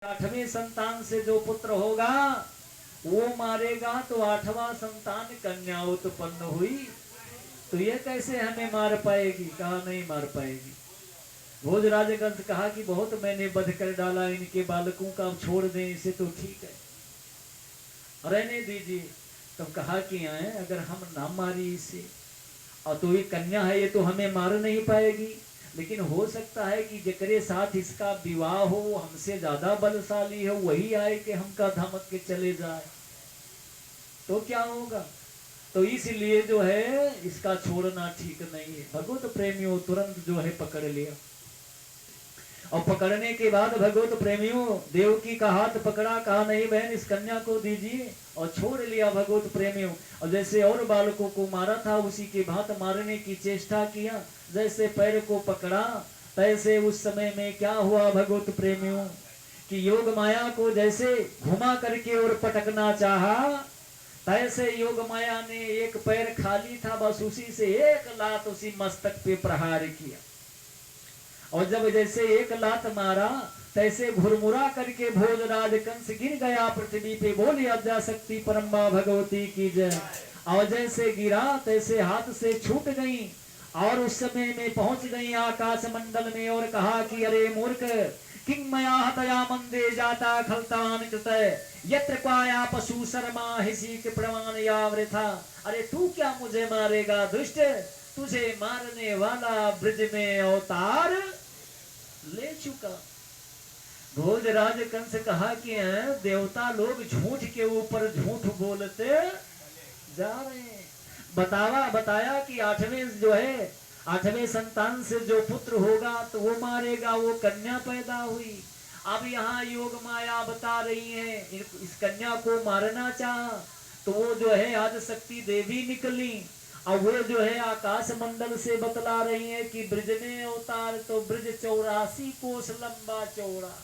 8वें संतान से जो पुत्र होगा वो मारेगा तो 8वां संतान कन्या उत्पन्न हुई, तो ये कैसे हमें मार पाएगी? कहा नहीं मार पाएगी। भोजराज कंस कहा कि बहुत मैंने वध कर डाला, इनके बालकों का छोड़ दें इसे तो ठीक है, रहने दीजिए। तब कहा कि आए अगर हम ना मारी इसे, और तो ये कन्या है, ये तो हमें मार नहीं पाएगी, लेकिन हो सकता है कि जकरे साथ इसका विवाह हो वो हमसे ज्यादा बलशाली है, वही आए कि हमका धमक के चले जाए तो क्या होगा? तो इसलिए जो है इसका छोड़ना ठीक नहीं है। भगवत प्रेमियों तुरंत जो है पकड़ लिया, और पकड़ने के बाद भगवत प्रेमियों देवकी का हाथ पकड़ा, कहा नहीं बहन इस कन्या को दीजिए, और छोड़ लिया भगवत प्रेमियों। और जैसे और बालकों को मारा था उसी के भांति मारने की चेष्टा किया, जैसे पैर को पकड़ा तैसे उस समय में क्या हुआ भगवत प्रेमियों कि योग माया को जैसे घुमा करके और पटकना चाहा, तैसे योग माया ने एक पैर खाली था, बस उसी से एक लात उसी मस्तक पे प्रहार किया। और जब जैसे एक लात मारा तैसे घुरमुरा करके भोजराज कंस गिर गया पृथ्वी पे। बोली अद्याशक्ति परम्बा भगवती की जय। और जैसे गिरा तैसे हाथ से छूट गई, और उस समय में पहुंच गई आकाश मंडल में, और कहा कि अरे मूर्ख किंग मया हतया मंदे जाता खलतान कृत यत्र क्वाया पशु शर्मा हिसी के प्रमाण या वृथा। अरे तू क्या मुझे मारेगा दुष्ट, तुझे मारने वाला ब्रज में अवतार ले चुका। भोजराज कंस कहा कि देवता लोग झूठ के ऊपर झूठ बोलते जा रहे हैं। बताया कि 8वें जो है 8वें संतान से जो पुत्र होगा तो वो मारेगा, वो कन्या पैदा हुई। अब यहाँ योग माया बता रही है इस कन्या को मारना चाहा, तो वो जो है आदिशक्ति देवी निकली, और वो जो है आकाश मंडल से बतला रही है कि ब्रज में अवतार, तो ब्रज 84 कोस लंबा चौड़ा।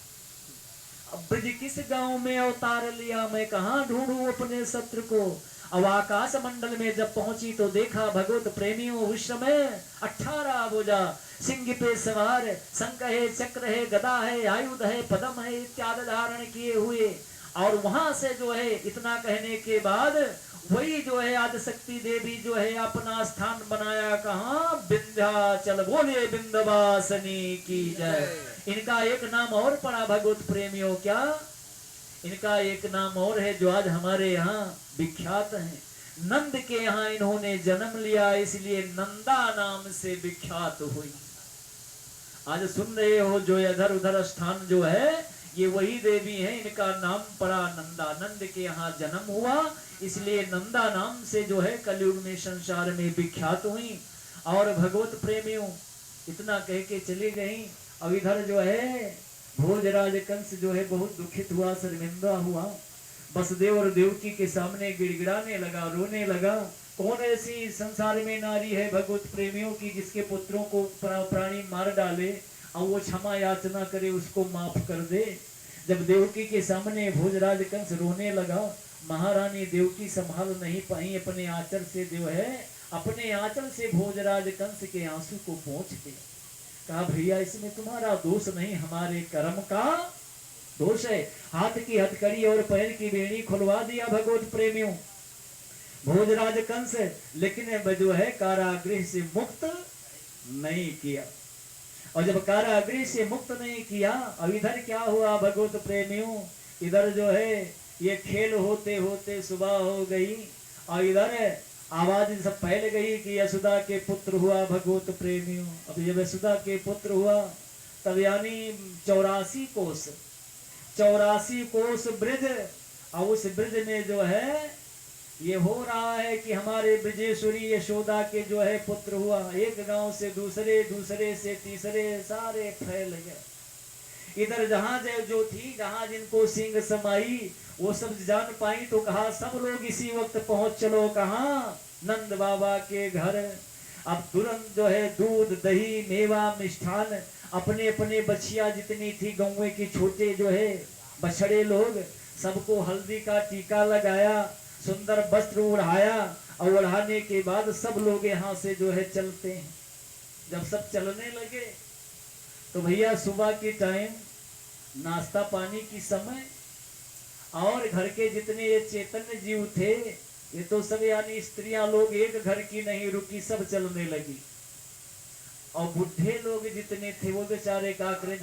अब ब्रज किस गांव में अवतार लिया, मैं कहाँ ढूंढूं अपने शत्रु को। अब आकाश मंडल में जब पहुंची तो देखा भगवत प्रेमियों उस समय 18 भुजा सिंह पे सवार, शंख है, चक्र है, गदा है, आयुध है, पदम है इत्यादि धारण किए हुए। और वहां से जो है इतना कहने के बाद वही जो है आदिशक्ति देवी जो है अपना स्थान बनाया कहाँ, विंध्याचल। बोले विंध्यवासिनी की जय। इनका एक नाम और पड़ा भगवत प्रेमियों, क्या इनका एक नाम और है जो आज हमारे यहाँ विख्यात है। नंद के यहाँ इन्होंने जन्म लिया, इसलिए नंदा नाम से विख्यात हुई। आज सुन रहे हो जो इधर उधर स्थान जो है ये वही देवी है, इनका नाम पड़ा नंदा। नंद के यहाँ जन्म हुआ इसलिए नंदा नाम से जो है कलयुग में संसार में विख्यात हुई। और भगवत प्रेमियों इतना कह के चली गई। अब इधर जो है भोजराज कंस जो है बहुत दुखित हुआ, शर्मिंदा हुआ, वसुदेव और देवकी के सामने गिड़गिड़ाने लगा, रोने लगा। कौन ऐसी संसार में नारी है भगवत प्रेमियों की जिसके पुत्रों को प्राणी मार डाले और वो क्षमा याचना करे, उसको माफ कर दे। जब देवकी के सामने भोजराज कंस रोने लगा, महारानी देवकी संभाल नहीं पाई, अपने आंचल से जो है अपने आंचल से भोजराज कंस के आंसू को पोंछ दिया। कहा भैया इसमें तुम्हारा दोष नहीं, हमारे कर्म का दोष है। हाथ की हथकड़ी और पैर की बेड़ी खुलवा दिया भगवत प्रेमियों भोजराज कंस, लेकिन जो है कारागृह से मुक्त नहीं किया। और जब कारागृह से मुक्त नहीं किया, अब इधर क्या हुआ भगवत प्रेमियों, इधर जो है ये खेल होते होते सुबह हो गई, और इधर आवाज सब फैल गई कि यशोदा के पुत्र हुआ भगवत प्रेमियों। अब जब यशोदा के पुत्र हुआ तब यानी 84 कोस ब्रज, और उस ब्रज में जो है ये हो रहा है कि हमारे ब्रजेश्वरी यशोदा के जो है पुत्र हुआ। एक गांव से दूसरे, दूसरे से तीसरे, सारे फैल गए। इधर जहां जो थी, जहां जिनको सिंह समाई वो सब जान पाई, तो कहा सब लोग इसी वक्त पहुंच चलो कहाँ, नंद बाबा के घर। अब तुरंत जो है दूध दही मेवा मिष्ठान, अपने अपने बछिया जितनी थी गौवे की छोटे जो है बछड़े लोग, सबको हल्दी का टीका लगाया, सुंदर वस्त्र ओढ़ाया, और ओढ़ाने के बाद सब लोग यहाँ से जो है चलते हैं। जब सब चलने लगे तो भैया सुबह के टाइम नाश्ता पानी की समय, और घर के जितने ये चैतन्य जीव थे ये तो सब यानी स्त्रियां लोग एक घर की नहीं रुकी, सब चलने लगी। और बुढ़े लोग जितने थे वो बेचारे क्या करें,